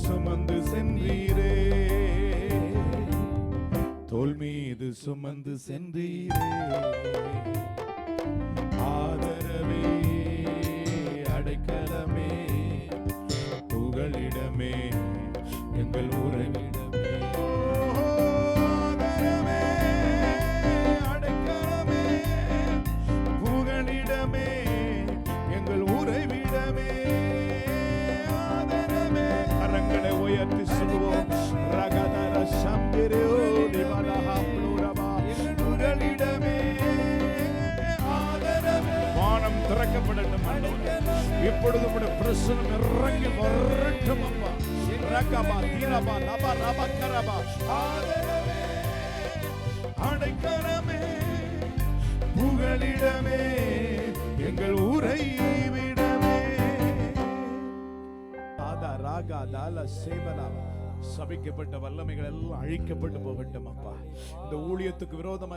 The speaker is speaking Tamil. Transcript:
சுமந்து சென்றீரே, தோள் மீது சுமந்து சென்றீரே. ஆதரவே, அடைக்கலமே, புகலிடமே, எங்கள் உறைவிடமே. ஆதரவே, அடைக்கலமே, புகலிடமே, எங்கள் உறைவிடமே. ஆதரவே, கரங்களை உயர்த்தி சொல்லுவோம். ரகதர சம்பிரோ நிவலஹா ப்ளூரபா, புகலிடமே, ஆதரவே. வானம் திறக்கப்படட்டும் ஆண்டவரே. இப்பொழுது உம்முடைய பிரசன்னம் இறங்கி வரட்டும் அப்பா. ரகபா தீரபா லபா ரபா கரபா. ஆதரவே, அடைக்கலமே, புகலிடமே, எங்கள் உறைவிடமே. ஆதா ராகா தால சேவலா. சபிக்கப்பட்ட வல்லமைகள் எல்லாம் அழிக்கப்பட்டு போகட்டும் அப்பா. இந்த ஊழியத்துக்கு விரோதமா